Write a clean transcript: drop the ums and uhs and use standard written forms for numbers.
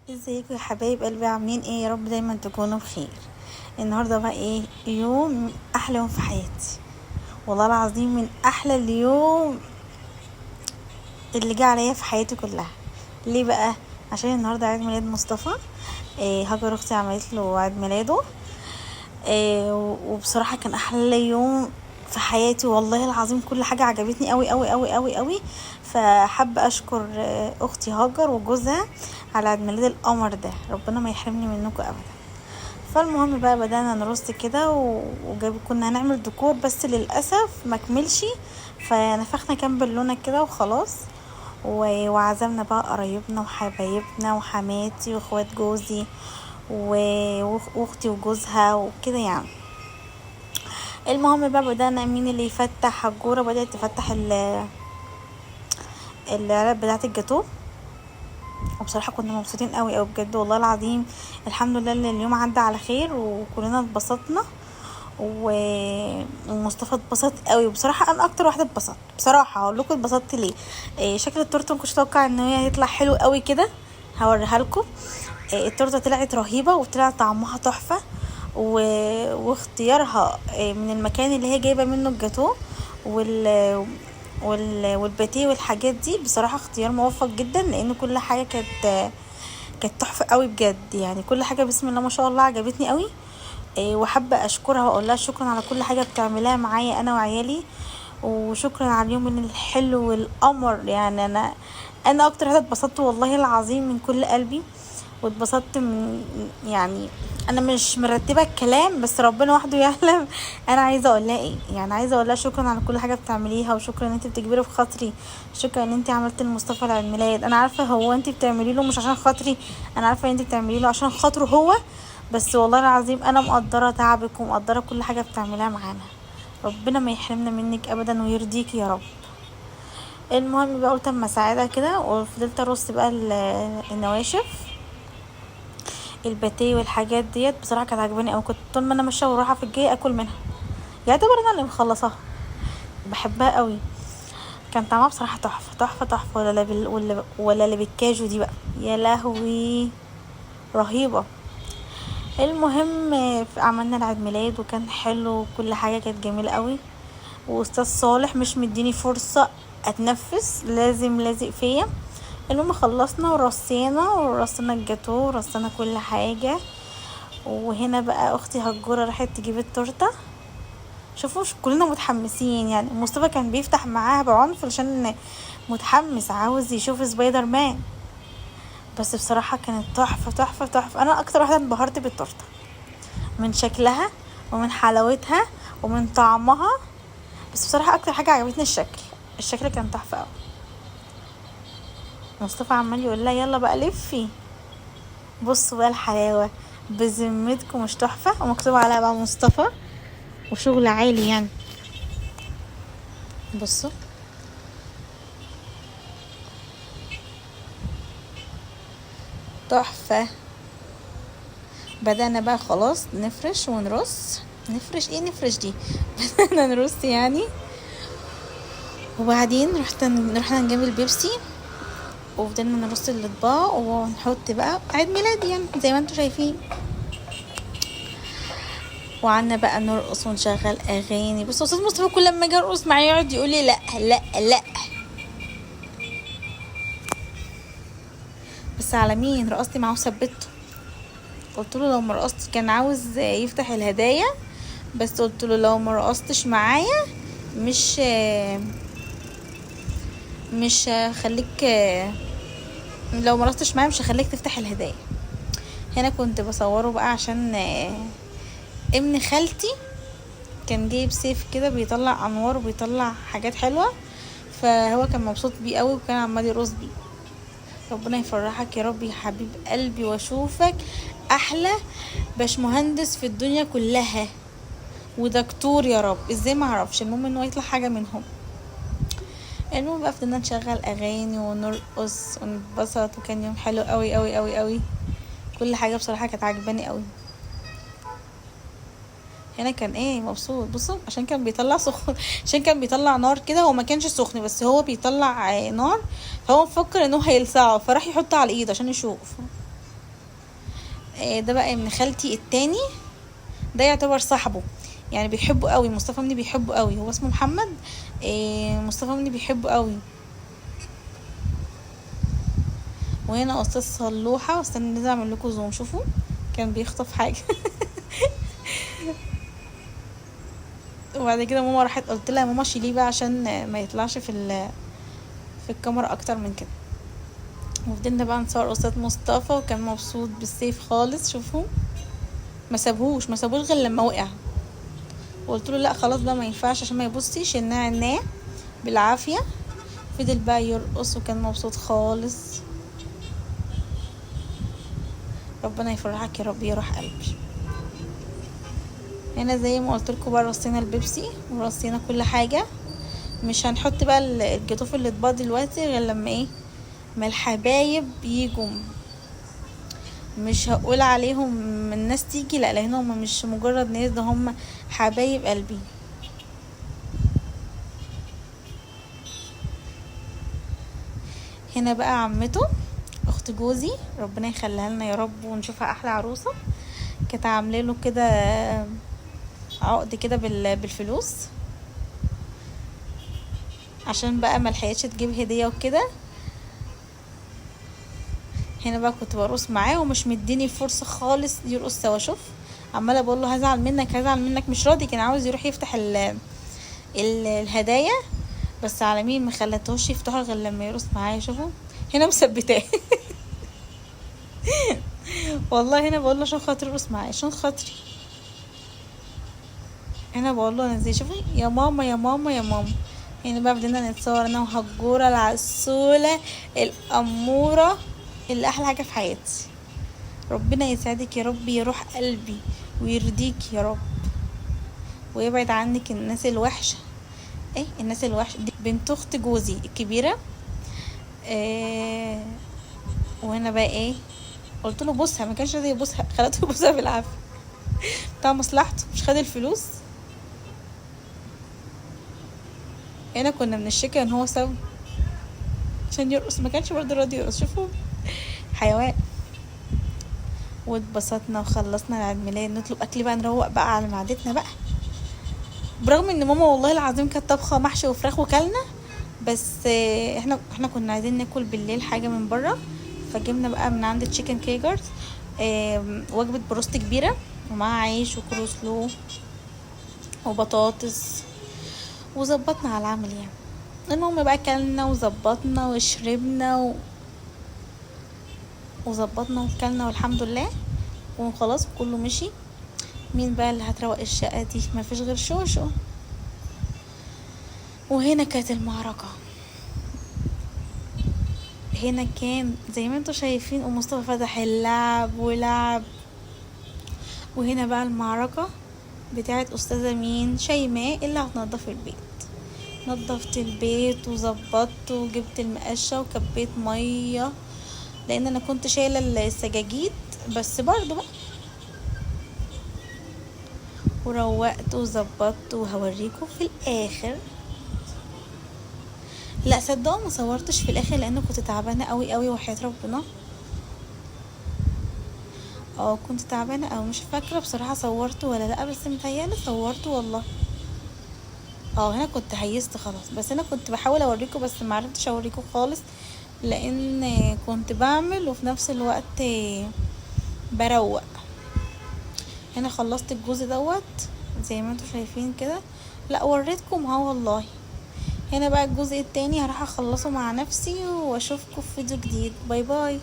ازيكم يا حبايب قلبي؟ عاملين ايه؟ يا رب دايما تكونوا بخير. النهارده بقى ايه؟ يوم احلى يوم في حياتي، والله العظيم من احلى اليوم اللي جه عليا في حياتي كلها. ليه بقى؟ عشان النهارده عيد ميلاد مصطفى. هاجر اختي عملت له عيد ميلاده. وبصراحه كان احلى يوم في حياتي، والله العظيم كل حاجه عجبتني قوي قوي قوي قوي قوي. فحابه اشكر اختي هاجر وجوزها على عيد ميلاد القمر ده، ربنا ما يحرمني منكم ابدا. فالمهم بقى بدأنا نرص كده وجاب كنا هنعمل ديكور بس للأسف ما كملش، فنفخنا كام بالونة كده وخلاص. وعزمنا بقى قرايبنا وحبايبنا وحماتي واخوات جوزي واختي وجوزها وكده يعني. المهم بقى بدأنا مين اللي يفتح. الجورة بدأت تفتح العلب بتاعة الجاتوه، وبصراحة كنا مبسوطين قوي قوي بجد والله العظيم. الحمد لله ان اليوم عدى على خير وكلنا اتبسطنا ومصطفى اتبسط قوي. بصراحه انا اكتر واحده اتبسطت، بصراحه هقول لكم اتبسطت ليه. شكل التورته ما كنتش اتوقع ان هي هيطلع حلو قوي كده، هوريها لكم. التورته طلعت رهيبه وطلع طعمها تحفه واختيارها من المكان اللي هي جايبه منه الجاتوه والباتيه والحاجات دي، بصراحه اختيار موفق جدا لان كل حاجه كانت تحفه قوي بجد يعني. كل حاجه بسم الله ما شاء الله عجبتني قوي. وحابه اشكرها واقول لها شكرا على كل حاجه بتعملها معايا انا وعيالي، وشكرا على اليوم الحلو والقمر يعني. انا اكتر حاجه اتبسطت والله العظيم من كل قلبي، واتبسطت من يعني انا مش مرتبه الكلام بس ربنا وحده يعلم انا عايزه اقول لها ايه. يعني عايزه اقول لها شكرا على كل حاجه بتعمليها، وشكرا ان انت بتجبري في خاطري، شكرا ان انت عملت لمصطفى العيد ميلاد. انا عارفه هو انت بتعملي له مش عشان خاطري، انا عارفه ان انت بتعملي له عشان خاطره هو، بس والله العظيم انا مقدره تعبك ومقدره كل حاجه بتعمليها معانا. ربنا ما يحرمنا منك ابدا ويرضيك يا رب. المهم بقى قلت اما اساعدها كده، وفضلت ارص بقى النواشف الباتيه والحاجات ديت. بصراحه كانت عجباني او كنت طول ما انا ماشيه ورايحه في الجاي اكل منها، يعتبر انا اللي مخلصاها، بحبها قوي. كان طعمها بصراحه تحفه تحفه تحفه. ولا اللي بالكاجو دي بقى يا لهوي رهيبه. المهم عملنا العيد ميلاد وكان حلو وكل حاجه كانت جميله قوي. واستاذ صالح مش مديني فرصه اتنفس، لازم لازق فيا. المهم خلصنا ورصينا الجاتوه ورصينا كل حاجه. وهنا بقى اختي هجوره راحت تجيب التورته. شوفوا كلنا متحمسين يعني. مصطفى كان بيفتح معاها بعنف عشان متحمس عاوز يشوف سبايدر مان، بس بصراحه كانت تحفه تحفه تحفه. انا اكتر واحده انبهرت بالتورته من شكلها ومن حلاوتها ومن طعمها، بس بصراحه اكتر حاجه عجبتني الشكل كان تحفه قوي. مصطفى عمال يقول لها يلا بقى لفي، بصوا بقى الحلاوه بذمتكم مش تحفه؟ ومكتوب عليها بقى مصطفى وشغل عالي يعني. بصوا تحفه. بدأنا بقى خلاص نفرش ونرص. نفرش دي بدأنا نرص يعني. وبعدين رحنا نجيب البيبسي وفضلنا نرص الاطباق ونحط بقى عيد ميلاد يعني زي ما انتم شايفين. وعنا بقى نرقص ونشغل اغاني. بس استاذ مصطفى كل لما اجي ارقص معاه يقعد يقول لي لا لا لا. بس على مين رقصت معاه وثبته؟ قلت له لو ما رقصت كان عاوز يفتح الهدايا، بس قلت له لو ما رقصتش معايا مش خليك، لو ما رقصتش معايا مش هخليك تفتح الهدايا. هنا كنت بصوره بقى عشان ابن خالتي كان جايب سيف كده بيطلع انوار وبيطلع حاجات حلوه، فهو كان مبسوط بيه قوي وكان عمال يرقص بيه. ربنا يفرحك يا رب يا حبيب قلبي، واشوفك احلى باشمهندس في الدنيا كلها ودكتور يا رب. ازاي ما اعرفش، المهم انه يطلع حاجه منهم. المهم بقى فضلنا نشغل اغاني ونرقص ونتبسط، وكان يوم حلو قوي قوي قوي قوي. كل حاجه بصراحه كانت عجباني قوي. هنا كان مبسوط. بصوا عشان كان بيطلع سخن عشان كان بيطلع نار كده، هو ما كانش سخن بس هو بيطلع نار، فهو مفكر انه هيلسعه فراح يحطه على ايده عشان يشوف. ده بقى ابن خالتي التاني، ده يعتبر صاحبه يعني، بيحبه قوي. مصطفى مني بيحبه قوي، هو اسمه محمد. مصطفى مني بيحبه قوي. وهنا استاذ صلوحه، واستنى ننزل اعمل لكم زوم، شوفوا كان بيخطف حاجه. وبعد كده ماما راحت قلت لها يا ماما شيليه بقى عشان ما يطلعش في الكاميرا اكتر من كده. وفضلنا بقى نصور استاذ مصطفى، وكان مبسوط بالسيف خالص. شوفوا ما سابوش غير لما وقع، وقلت له لا خلاص بقى ما ينفعش عشان ما يبصيش، عناه بالعافيه. فضل بقى يرقص وكان مبسوط خالص. ربنا يفرحك يا رب، يروح قلبي. هنا زي ما قلت لكم بقى رصينا البيبسي ورصينا كل حاجه. مش هنحط بقى الجاتوف اللي اتباع دلوقتي غير لما ما الحبايب يجوا. مش هقول عليهم الناس تيجي، لا، لان هم مش مجرد ناس، ده هم حبايب قلبي. هنا بقى عمته اخت جوزي، ربنا يخليها لنا يا رب ونشوفها احلى عروسه. كانت عامله له كده عقد كده بالفلوس، عشان بقى ما لحقتش تجيب هديه وكده. هنا بقى كنت برقص معاه ومش مديني فرصه خالص يرقص سوا. شوف عماله بقول له هزعل منك، مش راضي، كان عاوز يروح يفتح الهدايا، بس على مين ما خلتهوش يفتحها غير لما يرقص معايا. شوفوا هنا مثبتاه. والله هنا بقول له عشان خاطري ارقص معايا، عشان خاطري. هنا بقول له انا ازاي، شوفي يا ماما يا ماما يا ماما. هنا بقى بدنا نتصور انا وهجوره العسوله الاموره اللي احلى حاجه في حياتي. ربنا يسعدك يا رب، يروح قلبي ويرضيك يا رب، ويبعد عنك الناس الوحشه. الناس الوحشه دي بنت اخت جوزي الكبيره. وهنا بقى قلت له بوسها، ما كانش راضي يبوسها، خلته يبوسها بالعافيه. بتاع مصلحته، مش خد الفلوس. هنا كنا بنشتكي ان هو سوي عشان يرقص، ما كانش برضه راضي يرقص. شوفوا حيوان. واتبسطنا وخلصنا العيد ميلاد، نطلب اكل بقى نروق بقى على معدتنا بقى. برغم ان ماما والله العظيم كانت طبخه محشي وفراخ وكلنا، بس احنا كنا عايزين ناكل بالليل حاجه من بره، فجبنا بقى من عند تشيكن كيجرز وجبه بروست كبيره ومعاها عيش وكروسلو وبطاطس، وظبطنا على العمل يعني. المهم بقى كلنا وظبطنا وشربنا وظبطنا وكلنا والحمد لله، وخلاص كله مشي. مين بقى اللي هتروق الشقه دي؟ ما فيش غير شوشو. وهنا كانت المعركه. هنا كان زي ما انتوا شايفين ومصطفى فتح اللعب ولعب. وهنا بقى المعركه بتاعت استاذه مين، شيماء، اللي هتنضف البيت. نظفت البيت وظبطت وجبت المقشه وكبيت ميه، لان انا كنت شايله السجاجيد بس برضو بقى، وروقت وظبطت وهوريكم في الاخر. لا صدقوا ما صورتش في الاخر لان كنت تعبانه قوي قوي وحياة ربنا. كنت تعبانه او مش فاكره بصراحه صورته ولا لا، بس متهيألي صورته والله. هنا كنت هيست خلاص، بس انا كنت بحاول اوريكم بس ما عرفتش اوريكم خالص، لان كنت بعمل وفي نفس الوقت بروق. هنا خلصت الجزء دوت زي ما انتوا شايفين كده. لا وريتكم والله. هنا بقى الجزء التاني هروح اخلصه مع نفسي، واشوفكم في فيديو جديد. باي باي.